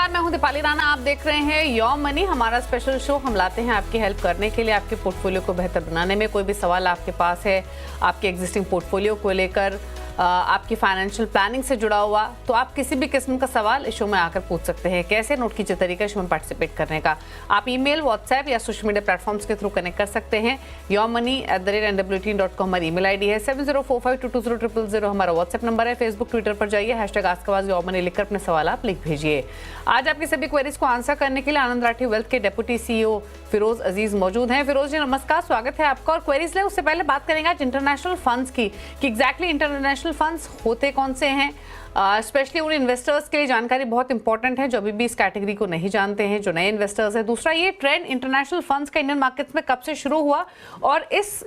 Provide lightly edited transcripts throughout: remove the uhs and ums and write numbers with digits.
नमस्कार, मैं हूं दीपाली राणा। आप देख रहे हैं योर मनी, हमारा स्पेशल शो। हम लाते हैं आपकी हेल्प करने के लिए, आपके पोर्टफोलियो को बेहतर बनाने में। कोई भी सवाल आपके पास है आपके एग्जिस्टिंग पोर्टफोलियो को लेकर, आपकी फाइनेंशियल प्लानिंग से जुड़ा हुआ, तो आप किसी भी किस्म का सवाल इस शो में आकर पूछ सकते हैं। कैसे? नोट कीजिए तरीका शो में पार्टिसिपेट करने का। आप ईमेल, व्हाट्सएप या सोशल मीडिया प्लेटफॉर्म्स के थ्रू कनेक्ट कर सकते हैं। yourmoney@nwt.com हमारी ईमेल आईडी है। 7045220000 हमारा व्हाट्सएप नंबर है। फेसबुक, ट्विटर पर जाइए, #AskAwaz लिखकर अपने सवाल आप लिख भेजिए। आज आपकी सभी क्वेरीज को आंसर करने के लिए आनंद राठी वेल्थ के डेप्यूटी CEO फिरोज अजीज मौजूद हैं। फिरोज जी नमस्कार, स्वागत है आपका। और क्वेरीज ले उससे पहले बात करेंगे आज इंटरनेशनल फंड्स की, कि एग्जैक्टली इंटरनेशनल फंड्स होते कौन से हैं। स्पेशली उन इन्वेस्टर्स के लिए जानकारी बहुत इंपॉर्टेंट है जो अभी भी इस कैटेगरी को नहीं जानते हैं, जो नए इन्वेस्टर्स हैं। दूसरा, ये ट्रेंड इंटरनेशनल फंड्स का इंडियन मार्केट्स में कब से शुरू हुआ और इस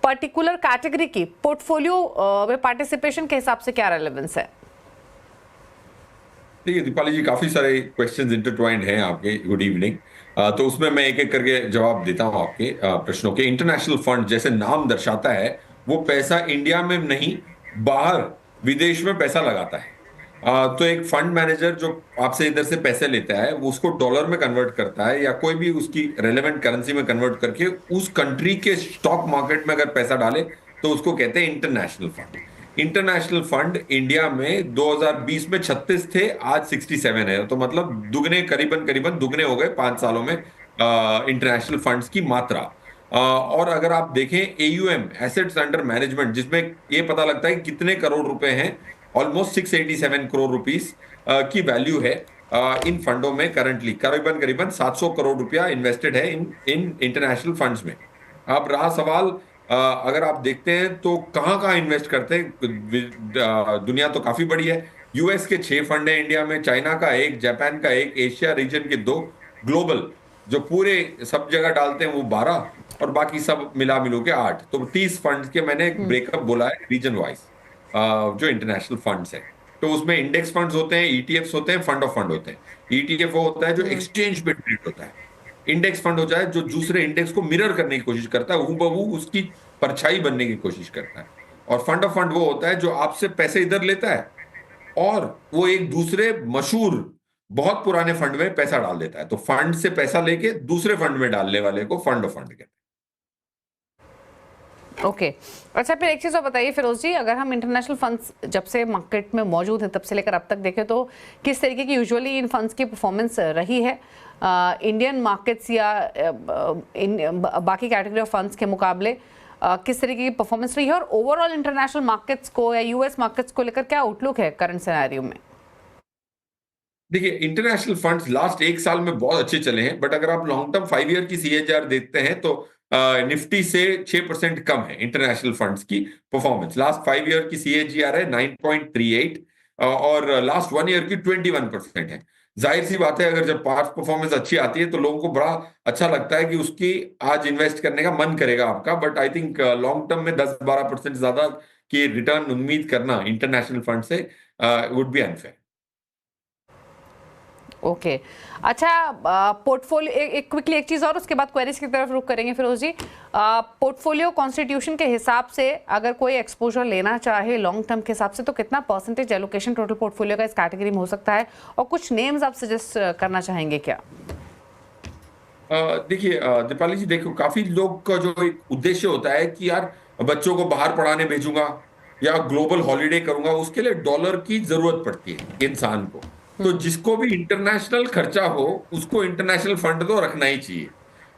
पर्टिकुलर कैटेगरी की पोर्टफोलियो में पार्टिसिपेशन के हिसाब से क्या रेलेवेंस है? देखिए दीपाली जी, काफी सारे क्वेश्चंस इंटरट्वाइंड हैं आपके। Good evening. तो उसमें मैं एक एक करके जवाब देता हूं आपके प्रश्नों के। इंटरनेशनल फंड, जैसे नाम दर्शाता है, वो पैसा इंडिया में नहीं, बाहर विदेश में पैसा लगाता है। तो एक फंड मैनेजर जो आपसे इधर से पैसे लेता है, वो उसको डॉलर में कन्वर्ट करता है या कोई भी उसकी रेलेवेंट करेंसी में कन्वर्ट करके उस कंट्री के स्टॉक मार्केट में अगर पैसा डाले तो उसको कहते हैं international fund. International fund India में 2020 में 36 थे, आज 67 है। तो मतलब दुगने, करीबन दुगने हो गए 5 सालों में इंटरनेशनल फंड्स की मात्रा। और अगर आप देखें AUM, एसेट्स अंडर मैनेजमेंट, जिसमें ये पता लगता है कि कितने करोड़ रुपए हैं, ऑलमोस्ट 687 करोड़ रुपीस की वैल्यू है इन फंडों में। करंटली करीबन 700 करोड़ रुपया इन्वेस्टेड है इन इंटरनेशनल फंड्स में। अब रहा सवाल, अगर आप देखते हैं तो कहाँ कहाँ इन्वेस्ट करते हैं। दुनिया तो काफी बड़ी है। US के 6 फंड है इंडिया में, चाइना का 1, जापान का 1, एशिया रीजन के 2, ग्लोबल जो पूरे सब जगह डालते हैं वो 12, और बाकी सब मिला मिलो के 8। तो 30 फंड्स के मैंने एक ब्रेकअप बोला है रीजन वाइज, जो इंटरनेशनल फंड्स है। तो उसमें इंडेक्स फंड्स होते हैं, ETFs होते हैं, फंड ऑफ फंड होते हैं। ETF वो होता है जो एक्सचेंज पे ट्रेड होता है। इंडेक्स फंड हो जाए जो दूसरे इंडेक्स को मिरर करने की कोशिश करता है, हूबहू उसकी परछाई बनने की कोशिश करता है। और फंड ऑफ फंड वो होता है जो आपसे पैसे इधर लेता है और वो एक दूसरे मशहूर बहुत पुराने फंड में पैसा डाल देता है। तो फंड से पैसा लेके दूसरे फंड में डालने वाले को फंड ऑफ फंड कहते हैं। ओके अच्छा, फिर एक चीज़ और बताइए फिरोज जी, अगर हम इंटरनेशनल फंड्स जब से मार्केट में मौजूद हैं तब से लेकर अब तक देखें तो किस तरीके की यूजुअली इन फंड्स की परफॉर्मेंस रही है इंडियन मार्केट्स या बाकी कैटेगरी ऑफ फंड्स के मुकाबले? किस तरीके की परफॉर्मेंस रही है और ओवरऑल इंटरनेशनल मार्केट्स को या US मार्केट्स को लेकर क्या आउटलुक है करंट सिनेरियो में? देखिए, इंटरनेशनल फंड्स लास्ट 1 साल में बहुत अच्छे चले हैं, बट अगर आप लॉन्ग टर्म 5 ईयर की CAGR देखते हैं तो निफ्टी से 6% कम है इंटरनेशनल फंड्स की परफॉर्मेंस। लास्ट 5 ईयर की CAGR है 9.38 और लास्ट 1 ईयर की 21% है। जाहिर सी बात है, अगर जब पास्ट परफॉर्मेंस अच्छी आती है तो लोगों को बड़ा अच्छा लगता है कि उसकी आज इन्वेस्ट करने का मन करेगा आपका। But I think long term में 10-12% ज्यादा की रिटर्न उम्मीद करना इंटरनेशनल फंड से वुड बी अनफेयर। ओके अच्छा, पोर्टफोलियो एक क्विकली एक चीज़ और, उसके बाद क्वेरीज की तरफ रुख करेंगे फिरोज जी। पोर्टफोलियो कॉन्स्टिट्यूशन के हिसाब से अगर कोई एक्सपोजर लेना चाहे लॉन्ग टर्म के हिसाब से तो कितना परसेंटेज एलोकेशन टोटल पोर्टफोलियो का इस कैटेगरी में हो सकता है, और कुछ नेम्स आप सजेस्ट करना चाहेंगे क्या? देखिए दीपाली जी, देखो काफी लोग का जो एक उद्देश्य होता है कि यार बच्चों को बाहर पढ़ाने भेजूंगा या ग्लोबल हॉलिडे करूंगा, उसके लिए डॉलर की जरूरत पड़ती है इंसान को। तो जिसको भी इंटरनेशनल खर्चा हो उसको इंटरनेशनल फंड तो रखना ही चाहिए।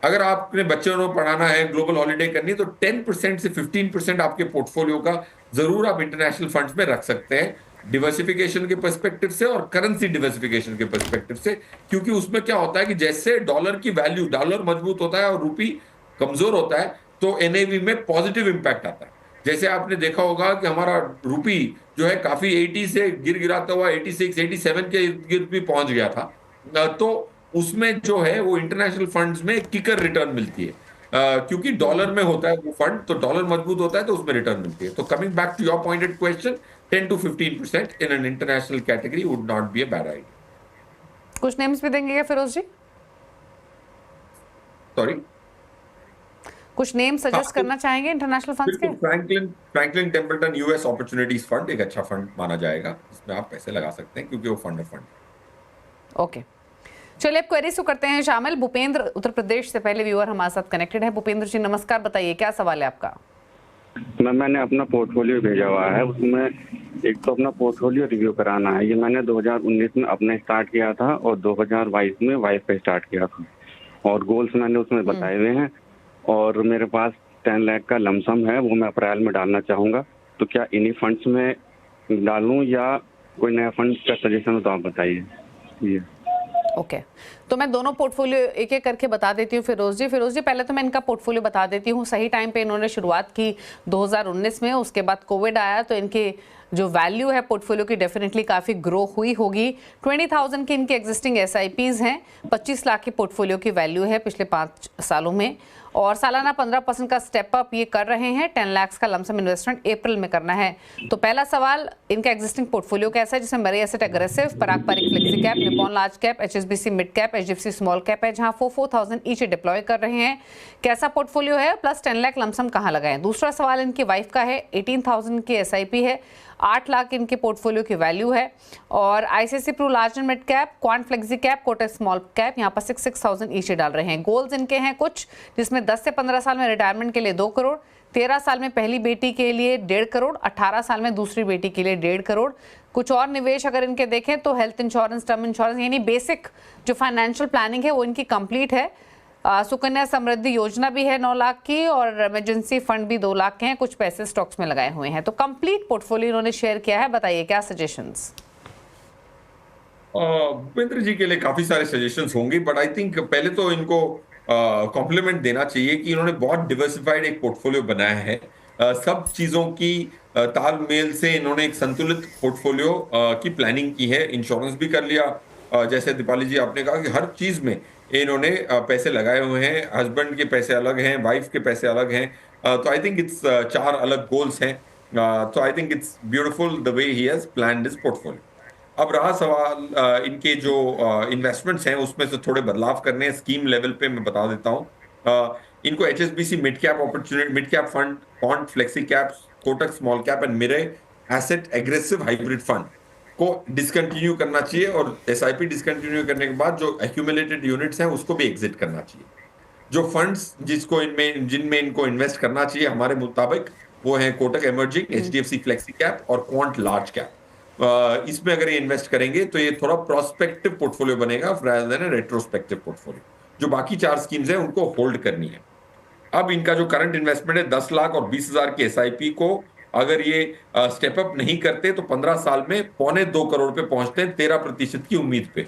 अगर आप अपने बच्चों को पढ़ाना है, ग्लोबल हॉलिडे करनी है, तो 10% से 15% आपके पोर्टफोलियो का जरूर आप इंटरनेशनल फंड्स में रख सकते हैं, डिवर्सिफिकेशन के पर्सपेक्टिव से और करेंसी डिवर्सिफिकेशन के पर्सपेक्टिव से। क्योंकि उसमें क्या होता है कि जैसे डॉलर की वैल्यू, डॉलर मजबूत होता है और रूपी कमजोर होता है, तो NAV में पॉजिटिव इंपैक्ट आता है। जैसे आपने देखा होगा कि हमारा रूपी जो है काफी 80 से गिर गिराता हुआ 86, 87 के इर्द गिर्द भी पहुंच गया था। तो उसमें जो है वो इंटरनेशनल फंड्स में किकर रिटर्न मिलती है, क्योंकि डॉलर में होता है वो फंड, तो डॉलर मजबूत होता है तो उसमें रिटर्न मिलती है। तो coming back to your pointed question, 10 to 15% in an international category would not be a bad idea. कुछ नेम्स भी देंगे क्या फिरोज जी? सॉरी, कुछ नेम सजेस्ट करना चाहेंगे इंटरनेशनल फंड्स के? Franklin Templeton US opportunities fund एक अच्छा फंड माना जाएगा, इसमें आप पैसे लगा सकते हैं क्योंकि वो फंड ऑफ फंड। ओके चलिए अब क्वेरीज को करते हैं शामिल। भूपेंद्र उत्तर प्रदेश से पहले व्यूअर हमारे साथ कनेक्टेड है। भूपेंद्र जी नमस्कार, बताइए क्या सवाल है आपका। मैंने अपना पोर्टफोलियो भेजा हुआ है, उसमें एक तो अपना पोर्टफोलियो रिव्यू कराना है। ये मैंने 2019 में अपने स्टार्ट किया था और 2022 में वाइफ पे स्टार्ट किया था, और गोल्स मैंने उसमें बताए हुए हैं। और मेरे पास 10 लाख का लमसम है, वो मैं अप्रैल में डालना चाहूँगा। तो क्या इन्हीं फंड्स में डालूँ या कोई नया फंड का सजेशन हो तो आप बताइए। ये ओके तो मैं दोनों पोर्टफोलियो एक एक करके बता देती हूँ। फिरोज जी पहले तो मैं इनका पोर्टफोलियो बता देती हूँ। सही टाइम पे इन्होंने शुरुआत की 2019 में, उसके बाद कोविड आया तो इनके जो वैल्यू है पोर्टफोलियो की डेफिनेटली काफ़ी ग्रो हुई होगी। 20,000 की इनकी एग्जिस्टिंग SIPs हैं, 25 लाख की पोर्टफोलियो की वैल्यू है पिछले 5 सालों में, और सालाना 15% का स्टेप अप ये कर रहे हैं। 10 लाख का लमसम इन्वेस्टमेंट अप्रैल में करना है। तो पहला सवाल, इनका एग्जिस्टिंग पोर्टफोलियो कैसा है, जिसमें मरी asset aggressive, परागपारिक flexi cap, Nippon large cap, HSBC mid cap, HDFC small cap है, जहां 4,000 ईच डिप्लॉय कर रहे हैं। कैसा पोर्टफोलियो है, प्लस 10 लाख लमसम कहाँ लगाएं। दूसरा सवाल इनकी वाइफ का है, 18,000 की SIP है, 8 लाख इनके पोर्टफोलियो की वैल्यू है, और ICICI Pru large and mid cap, Quant flexi cap, Kotak small cap, यहाँ पर 6,000 ईच डाल रहे हैं। गोल्स इनके हैं कुछ, जिसमें 10 से 15 साल में रिटायरमेंट के लिए 2 करोड़, 13 साल में पहली बेटी के लिए 1.5 करोड़, 18 साल में दूसरी बेटी के लिए 1.5 करोड़। कुछ और निवेश अगर इनके देखें तो हेल्थ इंश्योरेंस, टर्म इंश्योरेंस, यानी बेसिक जो फाइनेंशियल प्लानिंग है वो इनकी कंप्लीट है। सुकन्या समृद्धि योजना भी है 9 लाख की, और इमरजेंसी फंड भी 2 लाख के हैं। कुछ पैसे स्टॉक्स में लगाए हुए हैं। तो कंप्लीट पोर्टफोलियो इन्होंने शेयर किया है। बताइए क्या सजेशंस। भूपेंद्र जी के लिए काफी सारे सजेशंस होंगे, बट आई थिंक पहले तो इनको कॉम्प्लीमेंट देना चाहिए कि इन्होंने बहुत डिवर्सिफाइड एक पोर्टफोलियो बनाया है। सब चीजों की तालमेल से इन्होंने एक संतुलित पोर्टफोलियो की प्लानिंग की है। इंश्योरेंस भी कर लिया, जैसे दीपाली जी आपने कहा कि हर चीज में इन्होंने पैसे लगाए हुए हैं। हस्बैंड के पैसे अलग हैं, वाइफ के पैसे अलग हैं। तो आई थिंक इट्स 4 अलग गोल्स हैं। तो I think it's beautiful the way he has planned his portfolio. अब रहा सवाल इनके जो इन्वेस्टमेंट्स हैं उसमें से थोड़े बदलाव करने हैं। स्कीम लेवल पे मैं बता देता हूँ। इनको HSBC mid cap opportunity, mid cap fund, quant flexi cap, Kotak small cap and Mirae Asset aggressive hybrid fund को डिसकंटिन्यू करना चाहिए, और SIP डिसकंटिन्यू करने के बाद जो एक्यूमुलेटेड यूनिट्स हैं उसको भी एग्जिट करना चाहिए। जो फंड्स जिनमें इनको इन्वेस्ट करना चाहिए हमारे मुताबिक वो हैं Kotak emerging, HDFC flexi cap और क्वांट लार्ज कैप। इसमें अगर ये इन्वेस्ट करेंगे तो ये थोड़ा प्रोस्पेक्टिव पोर्टफोलियो बनेगा rather than रेट्रोस्पेक्टिव पोर्टफोलियो। जो बाकी 4 स्कीम्स हैं उनको होल्ड करनी है। अब इनका जो करंट इन्वेस्टमेंट है 10 लाख और 20,000 की SIP को अगर ये स्टेप अप नहीं करते तो 15 साल में 1.25 करोड़ पे पहुंचते हैं 13% की उम्मीद पे।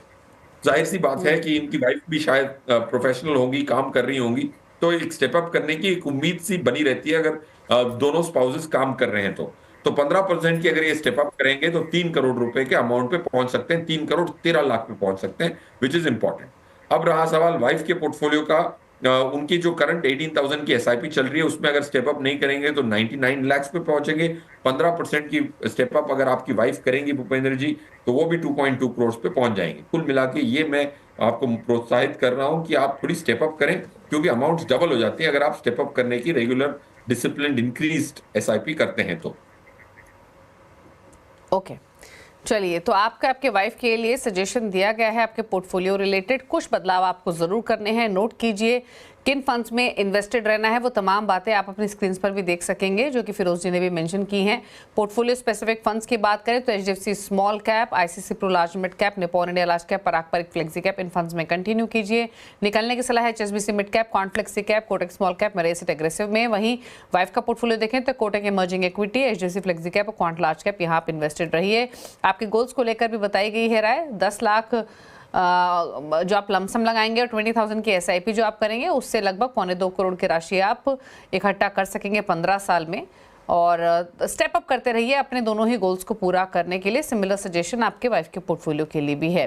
जाहिर सी बात है कि इनकी वाइफ भी शायद प्रोफेशनल होंगी, काम कर रही होंगी, तो एक स्टेप अप करने की एक उम्मीद सी बनी रहती है अगर दोनों स्पाउसेस काम कर रहे हैं तो 15% की अगर ये स्टेप अप करेंगे तो 3 करोड़ रुपए के अमाउंट पे पहुंच सकते हैं, 3 करोड़ 13 लाख पे पहुंच सकते हैं, विच इज इंपॉर्टेंट। अब रहा सवाल वाइफ के पोर्टफोलियो का। उनकी जो करंट 18,000 की SIP चल रही है उसमें अगर स्टेप अप नहीं करेंगे तो 99 लाख पे पहुंचेंगे। 15% की स्टेप अप अगर आपकी वाइफ करेंगी भूपेंद्र जी तो वो भी 2.2 करोड़ पे पहुंच जाएंगे। कुल मिला के ये मैं आपको प्रोत्साहित कर रहा हूं कि आप थोड़ी स्टेप अप करें, क्योंकि अमाउंट्स डबल हो जाती है अगर आप स्टेप अप करने की रेगुलर डिसिप्लिन इंक्रीज्ड SIP करते हैं तो। ओके चलिए, तो आपके वाइफ के लिए सजेशन दिया गया है। आपके पोर्टफोलियो रिलेटेड कुछ बदलाव आपको जरूर करने हैं। नोट कीजिए किन फंड्स में इन्वेस्टेड रहना है, वो तमाम बातें आप अपनी स्क्रीन पर भी देख सकेंगे, जो कि फिरोज जी ने भी मेंशन की हैं। पोर्टफोलियो स्पेसिफिक फंड्स की बात करें तो HDFC small cap, ICICI Pru large mid cap, Nippon India large cap, परागपारिक flexi cap, इन फंड्स में कंटिन्यू कीजिए। निकलने की सलाह है HSBC mid cap, Quant flexi cap, Kotak small cap, मरे एसेट एग्रेसिव में। वहीं वाइफ का पोर्टफोलियो देखें तो Kotak emerging equity, HDFC flexi cap और क्वांट लार्ज कैप, यहाँ आप इन्वेस्टेड रहिए। आपके गोल्स को लेकर भी बताई गई है राय। 10 लाख जो आप लमसम लगाएंगे और 20,000 की SIP जो आप करेंगे उससे लगभग 1.25 करोड़ की राशि आप इकट्ठा कर सकेंगे 15 साल में, और स्टेप अप करते रहिए अपने दोनों ही गोल्स को पूरा करने के लिए। सिमिलर सजेशन आपके वाइफ के पोर्टफोलियो के लिए भी है।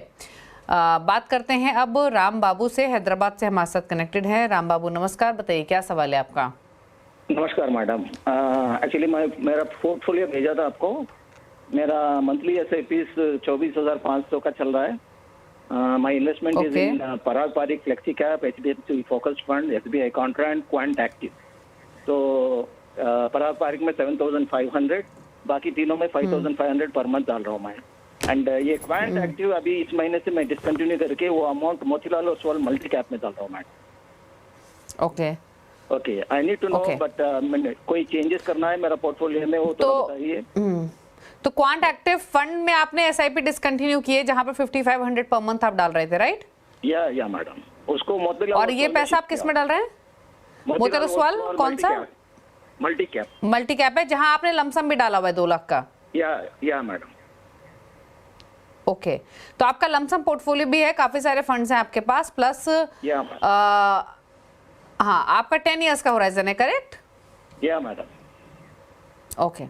बात करते हैं अब राम बाबू से, हैदराबाद से हमारे साथ कनेक्टेड है। राम बाबू नमस्कार, बताइए क्या सवाल है आपका। नमस्कार मैडम। एक्चुअली मैं मेरा पोर्टफोलियो भेजा था आपको। मेरा मंथली SIP 24,500 का चल रहा है। My investment is in Parag Parikh Flexi Cap, HDFC Focused Fund, SBI Contra and Quant Active. तो Parag Parikh में 7,500, बाकी तीनों में 5,500 पर मंथ डाल रहा हूँ मैं। एंड ये क्वांट एक्टिव अभी इस महीने से मैं डिसकंटिन्यू करके वो amount Motilal Oswal multi cap में डाल रहा हूँ madam. Okay okay, I need to know Okay. But कोई चेंजेस करना है मेरा पोर्टफोलियो में, वो तो बताइए। तो क्वांट एक्टिव फंड में आपने एसआईपी डिसकंटिन्यू की है जहां पर 5500 पर मंथ आप डाल रहे थे, राइट? या मैडम, उसको मोतीलाल और ये ओसवाल में पैसा आप shift किस में किया। डाल रहे हैं? मोतीलाल ओसवाल कौन सा? Multi cap. मल्टी कैप है जहां आपने लमसम भी डाला हुआ है 2 लाख का। या मैडम। ओके, तो आपका लमसम पोर्टफोलियो भी है, काफी सारे फंड्स हैं आपके पास, प्लस या मैडम। हाँ, आपका 10 इयर्स का होराइजन है, करेक्ट? या मैडम। ओके,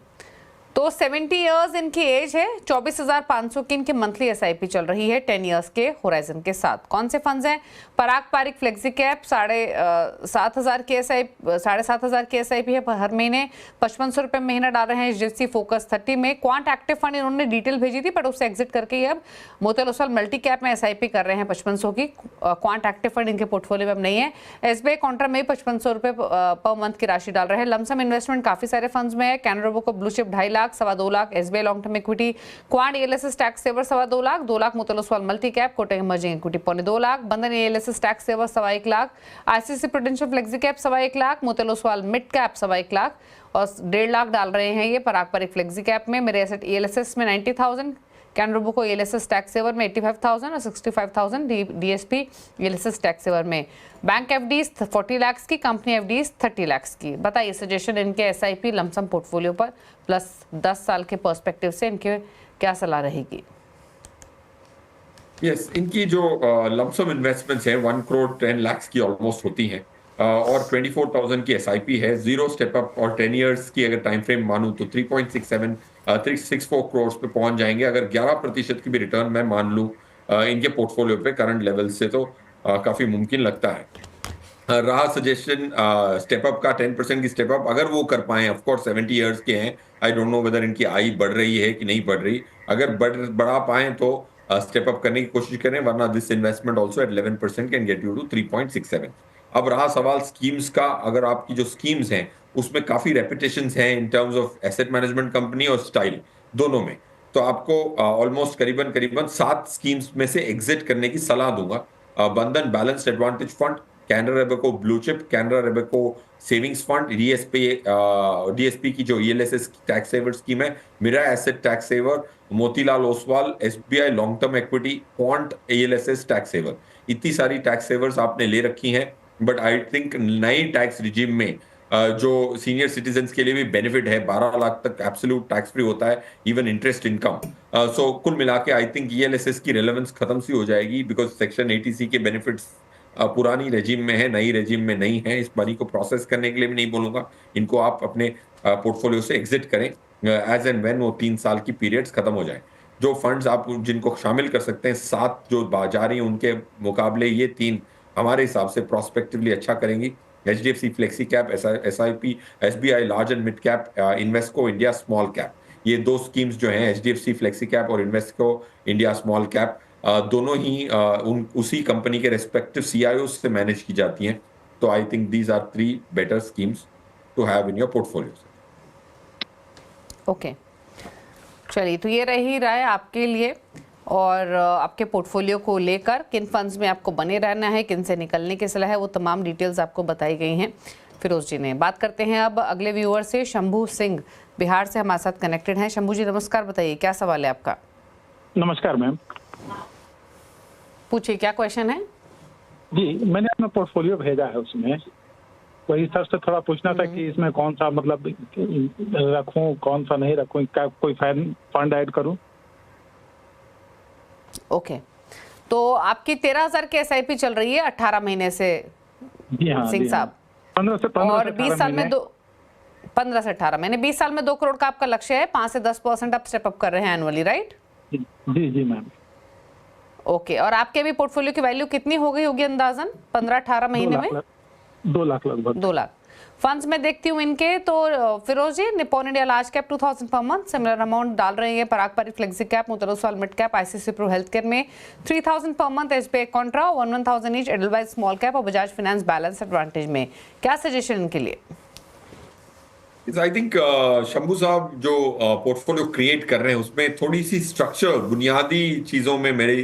तो 70 इयर्स इनकी एज है, 24,500 की इनकी मंथली एसआईपी चल रही है 10 इयर्स के होराइजन के साथ। कौन से फंड्स हैं? पराग पारिक फ्लेक्सी कैप 7,500 की एसआईपी, 7,500 की एसआईपी है हर महीने, 5500 रुपये महीना डाल रहे हैं एचडीएफसी फोकस 30 में। क्वांट एक्टिव फंड इन्होंने डिटेल भेजी थी बट उससे एग्जिट करके ये अब मोतीलाल ओसवाल मल्टी कैप में एसआईपी कर रहे हैं 5500 की। क्वांट एक्टिव फंड इनके पोर्टफोलियो में अब नहीं है। एसबीआई काउंटर में 5500 रुपये पर मंथ की राशि डाल रहे हैं। लमसम इन्वेस्टमेंट काफी सारे फंड्स में है। कैनरा बैंक को blue chip 2.5 lakh, 2.25 lakh, SBI long term equity, quant ELSS tax saver 2.25 lakh, 2 lakh Motilal Oswal multi cap, Kotak emerging equity 2.25 lakh, Bandhan ELSS tax saver 1.25 lakh, ICICI prudential flexi cap 1.25 lakh, Motilal Oswal mid cap 1.25 lakh और 1.5 लाख डाल रहे हैं ये पराग पारिक फ्लेक्सी कैप में। मेरे एसेट एएलएसएस में 90,000, कैनरा बैंक को एएलएसएस टैक्स सेवर में 85,000 और 65,000 डीएसपी एएलएसएस टैक्स सेवर में। बैंक एफडीज 40 लाख की, कंपनी एफडीज 30 लाख की। बताइए सजेशन इनके एसआईपी लमसम पोर्टफोलियो पर प्लस 10 साल के पर्सपेक्टिव से इनके क्या सलाह रहेगी? यस, इनकी जो लमसम इन्वेस्टमेंट्स हैं 1 करोड़ 10 लाख की ऑलमोस्ट होती हैं और 24,000 की एसआईपी है, जीरो स्टेप अप और 10 इयर्स की अगर टाइम फ्रेम मानूं तो 3.64 करोड़ पे पहुंच जाएंगे। अगर 11% की भी रिटर्न मैं मान लूं इनके पोर्टफोलियो पे करंट लेवल से तो काफी मुमकिन लगता है। रहा सजेशन स्टेप अप का 10% की स्टेप अप अगर वो कर पाए, ऑफ कोर्स 70 इयर्स के हैं, आई डोंट नो वेदर इनकी आयु बढ़ रही है कि नहीं बढ़ रही, अगर बढ़ा पाए तो स्टेप अप करने की कोशिश करें, वरना this investment also at 11% can get you to 3.67। अब रहा सवाल स्कीम्स का, अगर आपकी जो स्कीम्स हैं उसमें काफी रेपुटेशंस हैं in terms of asset management company और स्टाइल दोनों में, तो आपको ऑलमोस्ट करीबन 7 स्कीम्स में से एग्जिट करने की सलाह दूंगा। Bandhan balanced advantage fund, Canara Robeco blue chip, Canara Robeco savings fund, DSP की जो ईएलएसएस टैक्स सेवर स्कीम है, Mirae asset tax saver, Motilal Oswal, SBI long term equity, quant ELSS tax saver, इतनी सारी टैक्स सेवर्स आपने ले रखी हैं। बट आई थिंक नई टैक्स रिजीम में जो सीनियर सिटीजन्स के लिए भी बेनिफिट है, 12 लाख तक एब्सोल्यूट टैक्स फ्री होता है, इवन इंटरेस्ट इनकम। सो कुल मिला के आई थिंक ईएलएसएस की रेलेवेंस खत्म सी हो जाएगी, बिकॉज सेक्शन 80C के बेनिफिट्स पुरानी रेजिम में है, नई रेजिम में नहीं है। इस मनी को प्रोसेस करने के लिए भी नहीं बोलूंगा, इनको आप अपने पोर्टफोलियो से एग्जिट करें एज एंड व्हेन वो 3 साल की पीरियड्स खत्म हो जाए। जो फंड्स आप जिनको शामिल कर सकते हैं, 7 जो जा रही हैं उनके मुकाबले ये 3 हमारे हिसाब से प्रोस्पेक्टिवली अच्छा करेंगी। HDFC flexi cap, SIP, SBI large and mid cap, Invesco India small cap, ये 2 स्कीम्स जो हैं एचडीएफसी फ्लेक्सी कैप और इन्वेस्टको इंडिया स्मॉल कैप, दोनों ही उसी कंपनी के रेस्पेक्टिव सीआईओ से मैनेज की जाती हैं। तो I think these are 3 better schemes to have in your portfolio. Okay, चलिए, तो ये रही राय आपके लिए और आपके पोर्टफोलियो को लेकर किन फंड्स में आपको बने रहना है, किन से निकलने की सलाह है, वो तमाम डिटेल्स आपको बताई गई हैं फिरोज जी ने। बात करते हैं अब अगले व्यूअर से। शंभू सिंह बिहार से हमारे साथ कनेक्टेड हैं। शंभू जी नमस्कार, बताइए क्या सवाल है आपका? नमस्कार मैम। पूछिए, क्या क्वेश्चन है? जी, मैंने अपना पोर्टफोलियो भेजा है, उसमें वही सर से थोड़ा पूछना था कि इसमें कौन सा मतलब रखूं, कौन सा नहीं रखूं, क्या कोई फंड ऐड करूं? ओके, तो आपकी 13,000 की एसआईपी चल रही है 18 महीने से जी हाँ, सिंह साहब, 15 और 20 साल में 15 से 18 महीने, 20 साल में 2 करोड़ का आपका लक्ष्य है। 5 से 10% आप स्टेप अप कर रहे हैं एनुअली, राइट? जी जी मैम। ओके, और आपके भी पोर्टफोलियो की वैल्यू कितनी हो गई होगी अंदाजन 15-18 महीने में? 2 लाख लगभग। 2 लाख। फंड्स में देखती हूँ इनके, तो Feroz ji Nippon India large cap 2000 per month, similar amount डाल रहे हैं Parag Parikh flexi cap, Motilal Oswal mid cap, ICICI pru health care में 3000 per month, SBI contra 11,000 each, Edelweiss small cap और बजाज फाइनेंस बैलेंस एडवांटेज में। क्या सजेशन इनके लिए? आई थिंक शंभू साहब जो पोर्टफोलियो क्रिएट कर रहे हैं उसमें थोड़ी सी स्ट्रक्चर बुनियादी चीजों में मेरे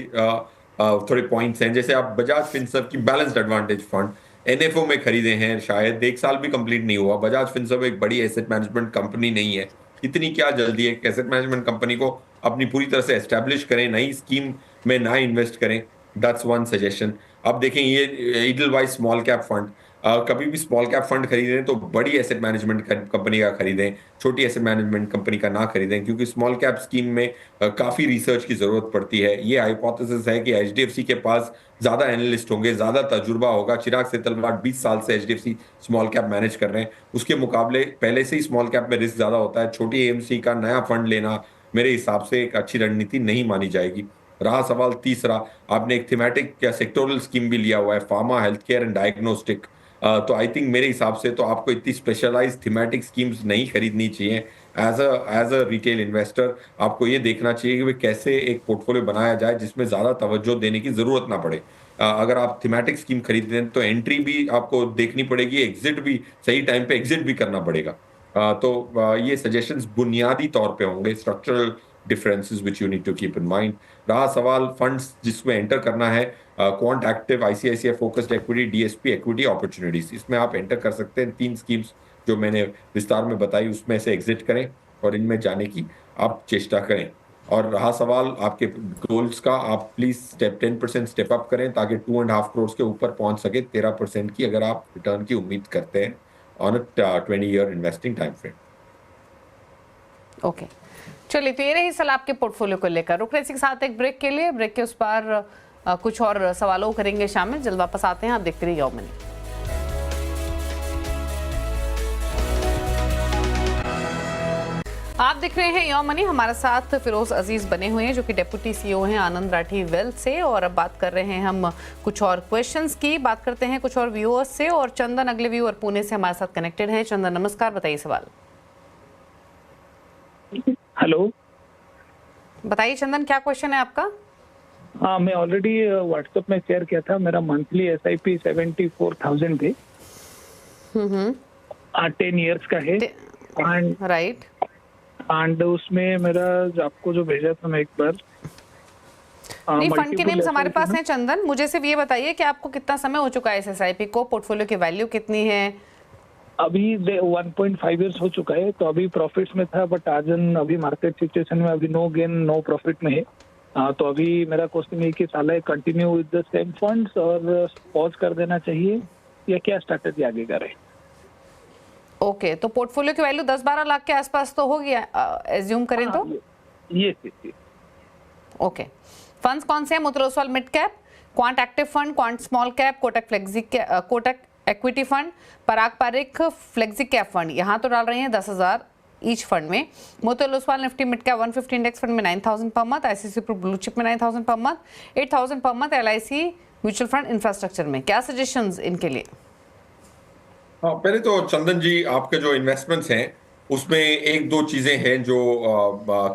थोड़े पॉइंट्स हैं। जैसे आप बजाज फिनसर्व की बैलेंस्ड एडवांटेज फंड एनएफओ में खरीदे हैं, शायद 1 साल भी कंप्लीट नहीं हुआ। बजाज फिनसर्व एक बड़ी एसेट मैनेजमेंट कंपनी नहीं है, इतनी क्या जल्दी है एसेट मैनेजमेंट कंपनी को अपनी पूरी तरह से एस्टेब्लिश करें, नई स्कीम में ना इन्वेस्ट करें। That's one suggestion. अब देखें ये ईडलवाइज स्मॉल कैप फंड, कभी भी स्मॉल कैप फंड खरीदें तो बड़ी एसेट मैनेजमेंट कंपनी का खरीदें, छोटी एसेट मैनेजमेंट कंपनी का ना खरीदें, क्योंकि स्मॉल कैप स्कीम में काफी रिसर्च की जरूरत पड़ती है। ये हाइपोथेसिस है कि एचडीएफसी के पास ज्यादा एनालिस्ट होंगे, ज्यादा तजुर्बा होगा। चिराग सेतलवाड 20 साल से एचडीएफसी स्मॉल कैप मैनेज कर रहे हैं, उसके मुकाबले पहले से ही स्मॉल कैप में रिस्क ज्यादा होता है। छोटी एएमसी का नया फंड लेना मेरे हिसाब से एक अच्छी रणनीति नहीं मानी जाएगी। रहा सवाल तीसरा, आपने एक थीमेटिक या सेक्टोरल स्कीम भी लिया हुआ है, pharma, health care and diagnostic. तो आई थिंक मेरे हिसाब से तो आपको इतनी स्पेशलाइज थीमेटिक स्कीम्स नहीं खरीदनी चाहिए। एज अ रिटेल इन्वेस्टर आपको ये देखना चाहिए कि वे कैसे एक पोर्टफोलियो बनाया जाए जिसमें ज्यादा तवज्जो देने की जरूरत ना पड़े। अगर आप थीमेटिक स्कीम खरीदते हैं तो एंट्री भी आपको देखनी पड़ेगी, एग्जिट भी सही टाइम पे एग्जिट भी करना पड़ेगा। ये सजेशंस बुनियादी तौर पे होंगे, structural differences which you need to keep in mind. रहा सवाल फंड्स जिसमें एंटर करना है, Quant active, ICICI focused equity, DSP equity opportunities, इसमें आप एंटर कर सकते हैं। 3 स्कीम्स जो मैंने विस्तार में बताई उसमें से एग्जिट करें और इनमें जाने की आप चेष्टा करें। और रहा सवाल आपके गोल्स का, आप प्लीज 10% स्टेप अप करें ताकि 2.5 करोड़ के ऊपर पहुंच सके 13% की, अगर आप रिटर्न की उम्मीद करते हैं on a 20-year investing time frame. Okay, चलिए, तो ये रही सलाह आपके पोर्टफोलियो को लेकर। रुक रहे इसी के साथ एक ब्रेक के लिए। ब्रेक के उस पार कुछ और सवालों करेंगे शामिल। जल्द वापस आते हैं, आप देखते रहिए यो मनी। आप देख रहे हैं यो मनी। हमारे साथ फिरोज अजीज बने हुए हैं जो कि डेप्यूटी सीईओ हैं आनंद राठी वेल्थ से, और अब बात कर रहे हैं हम कुछ और क्वेश्चंस की। बात करते हैं कुछ और व्यूअर्स से, और चंदन अगले व्यूअर पुणे से हमारे साथ कनेक्टेड हैं। चंदन नमस्कार, बताइए सवाल। हेलो, बताइए चंदन, क्या क्वेश्चन है आपका? हाँ, मैं ऑलरेडी व्हाट्सएप में शेयर किया था। मेरा मंथली SIP 74,000 थे, 10 years का है। राइट। एंड उसमें मेरा आपको जो भेजा था मैं एक बार, नहीं, फंड के नेम्स हमारे पास हैं चंदन। मुझे सिर्फ ये बताइए कि आपको कितना समय हो चुका है इस SIP को, पोर्टफोलियो की वैल्यू कितनी है? अभी 1.5 years हो चुका है, तो अभी प्रॉफिट्स में था, बट आज अभी मार्केट सिचुएशन में अभी नो गेन नो प्रॉफिट में है। तो अभी मेरा क्वेश्चन है कि साला continue with the same funds और पॉज कर देना चाहिए, या क्या स्ट्रैटेजी आगे करें? ओके, तो पोर्टफोलियो की वैल्यू 10-12 लाख के आसपास तो होगी, एज्यूम करें तो? ये ओके, फंड्स कौन से हैं? Motilal Oswal mid cap, quant active fund, quant small cap, Kotak equity fund, Parag Parikh flexi cap fund, यहाँ तो डाल रहे हैं 10,000 ईच फंड में। Motilal Oswal Nifty mid cap 150 index fund में 9,000 per month, ICICI pru blue chip में 9,000 per month, 8,000 per month LIC mutual fund infrastructure में। क्या सजेशंस इनके लिए? हाँ, पहले तो चंदन जी, आपके जो इन्वेस्टमेंट्स हैं उसमें 1-2 चीजें हैं जो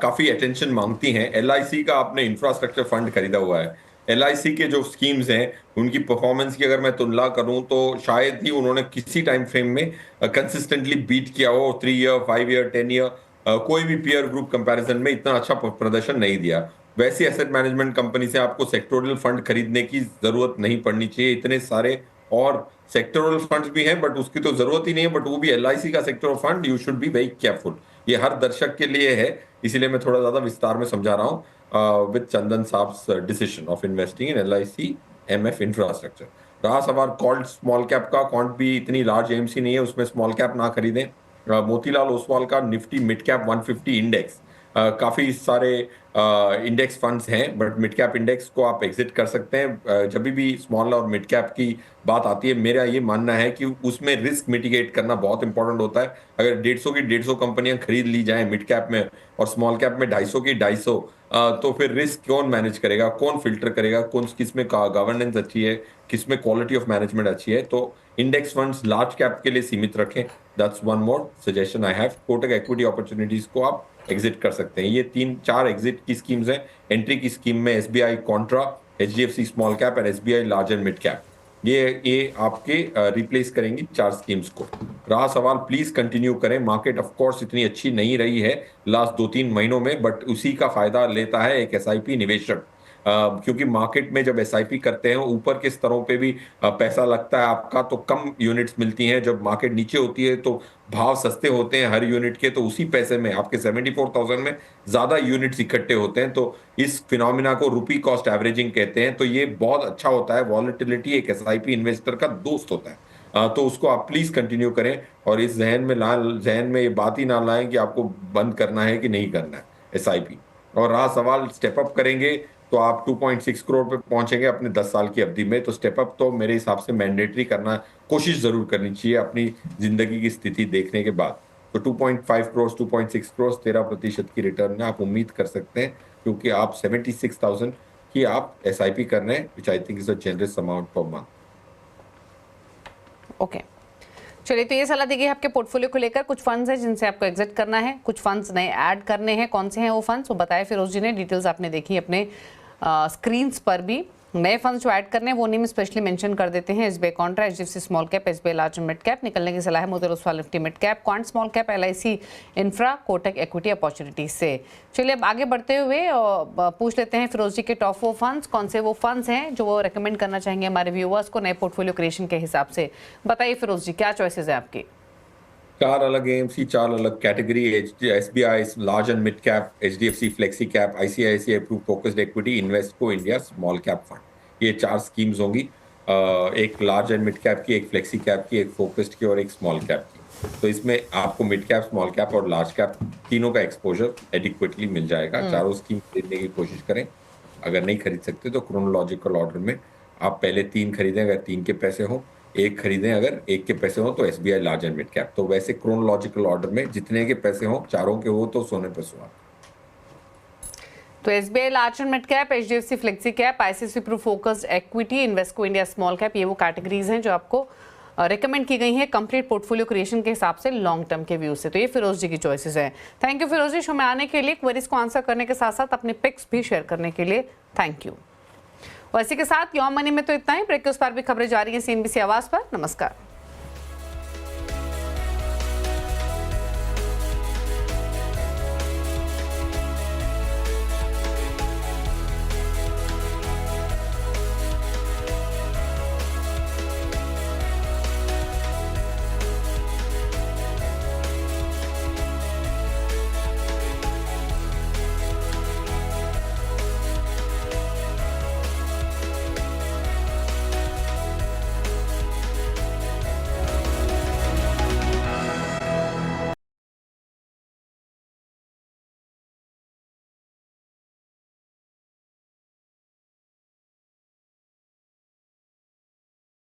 काफी अटेंशन मांगती हैं। LIC का आपने इंफ्रास्ट्रक्चर फंड खरीदा हुआ है। LIC के जो स्कीम्स हैं उनकी परफॉर्मेंस की अगर मैं तुलना करूं तो शायद ही उन्होंने किसी टाइम फ्रेम में कंसिस्टेंटली बीट किया हो। 3 year, 5 year, 10 year कोई भी पीयर ग्रुप कंपैरिजन में इतना अच्छा प्रदर्शन नहीं दिया। वैसी एसेट मैनेजमेंट कंपनी से आपको सेक्टोरल फंड खरीदने की जरूरत नहीं पड़नी चाहिए। इतने सारे और सेक्टोरल फंड्स भी हैं, बट उसकी तो जरूरत ही नहीं है। बट वो भी LIC का sectoral fund, you should be very careful. ये हर दर्शक के लिए है, इसीलिए मैं थोड़ा ज्यादा विस्तार में समझा रहा हूँ विद चंदन साहब्स decision of investing in LIC MF infrastructure. रहा सवाल कॉल्ड स्मॉल कैप का, कॉन्ट भी इतनी लार्ज AMC नहीं है, उसमें स्मॉल कैप ना खरीदें। मोतीलाल ओसवाल का निफ्टी मिड कैप 150 इंडेक्स, काफी सारे इंडेक्स फंड्स हैं, बट मिड कैप इंडेक्स को आप एग्जिट कर सकते हैं। जब भी स्मॉल और मिड कैप की बात आती है, मेरा ये मानना है कि उसमें रिस्क मिटिगेट करना बहुत इंपॉर्टेंट होता है। अगर 150 की 150 कंपनियां खरीद ली जाएं मिड कैप में और स्मॉल कैप में 250 की 250, तो फिर रिस्क कौन मैनेज करेगा, कौन फिल्टर करेगा, कौन किसमें गवर्नेंस अच्छी है, किसमें क्वालिटी ऑफ मैनेजमेंट अच्छी है। तो इंडेक्स फंड्स लार्ज कैप के लिए सीमित रखें। That's one more suggestion I have. Kotak equity opportunities को आप एग्जिट कर सकते हैं। ये 3-4 एग्जिट की स्कीम्स हैं। एंट्री की स्कीम में SBI Contra, HDFC small cap और SBI large and mid cap, ये आपके रिप्लेस करेंगी 4 स्कीम्स को। रहा सवाल, प्लीज कंटिन्यू करें। मार्केट ऑफ कोर्स इतनी अच्छी नहीं रही है लास्ट 2-3 महीनों में, बट उसी का फायदा लेता है एक एसआईपी निवेशक। क्योंकि मार्केट में जब एसआईपी करते हैं ऊपर के स्तरों पे भी पैसा लगता है आपका, तो कम यूनिट्स मिलती हैं। जब मार्केट नीचे होती है तो भाव सस्ते होते हैं हर यूनिट के, तो उसी पैसे में आपके 74,000 में ज्यादा यूनिट्स इकट्ठे होते हैं। तो इस फिनोमिना को रुपी कॉस्ट एवरेजिंग कहते हैं। तो ये बहुत अच्छा होता है। वॉलेटिलिटी एक एसआईपी इन्वेस्टर का दोस्त होता है। तो उसको आप प्लीज कंटिन्यू करें, और इस जहन में ये बात ही ना लाएं कि आपको बंद करना है कि नहीं करना है एसआईपी। और रहा सवाल स्टेप अप करेंगे तो आप 2.6 करोड़ पे पहुंचेंगे अपने 10 साल की अवधि में। तो स्टेप अप तो मेरे हिसाब से मैंडेटरी करना, कोशिश जरूर करनी चाहिए अपनी जिंदगी की स्थिति देखने के बाद। तो 2.5 करोड़ 2.6 करोड़ 13% की रिटर्न आप उम्मीद कर सकते हैं, क्योंकि आप 76,000 की आप एसआईपी कर रहे हैं, which I think is a generous amount per month. Okay, चलिए, तो ये सलाह दी गई है आपके पोर्टफोलियो को लेकर। कुछ फंड्स हैं जिनसे आपको एग्जिट करना है, कुछ फंड्स नए ऐड करने हैं। कौन से हैं वो फंड्स, वो बताए फिरोज जी ने। डिटेल्स आपने देखी अपने स्क्रीन्स पर भी। नए फंड्स जो ऐड करने हैं वो नेम स्पेशली मेंशन कर देते हैं। SBI Contra, HDFC small cap, SBI large and mid cap. निकलने की सलाह है Motilal Oswal Nifty mid cap, quant small cap, LIC infra, Kotak equity opportunities से। चलिए, अब आगे बढ़ते हुए पूछ लेते हैं फिरोज जी के टॉप 4 फंड्स कौन से वो फंड्स हैं जो वो रेकमेंड करना चाहेंगे हमारे व्यूअर्स को नए पोर्टफोलियो क्रिएशन के हिसाब से। बताइए फिरोज जी, क्या चॉइसेस है आपकी? 4 अलग एएमसी, 4 अलग category, SBI large and mid cap, HDFC flexi cap, ICICI pru focused equity, Invesco India small cap fund. ये 4 स्कीम्स होंगी, एक लार्ज एंड मिड कैप की, एक फ्लेक्सी कैप की, एक फोकस्ड की और एक स्मॉल कैप की। तो इसमें आपको मिड कैप, स्मॉल कैप और लार्ज कैप तीनों का एक्सपोजर एडिक्वेटली मिल जाएगा। चारों स्कीम खरीदने की कोशिश करें। अगर नहीं खरीद सकते तो क्रोनोलॉजिकल ऑर्डर में आप पहले 3 खरीदें अगर 3 के पैसे हो, 1 खरीदें अगर 1 के पैसे हो, तो SBI large and mid cap. तो वैसे क्रोनोलॉजिकल ऑर्डर में जितने के पैसे हो, चारों के हो तो सोने पे सुहागा। तो SBI large and mid cap, HDFC flexi cap, ICICI pru focused equity, Invesco India small cap, ये वो कैटेगरीज हैं जो आपको रिकमेंड की गई हैं कंप्लीट पोर्टफोलियो क्रिएशन के हिसाब से लॉन्ग टर्म के व्यू से। तो ये फिरोज जी की चॉइसेस हैं। Thank you Firoz ji, show में आने के लिए, क्वेरीज को आंसर करने के साथ साथ अपने पिक्स भी शेयर करने के लिए थैंक यू। और इसी के साथ योर मनी में तो इतना ही। ब्रेक के उस पार भी खबरें जारी हैं सीएनबीसी आवाज पर। नमस्कार।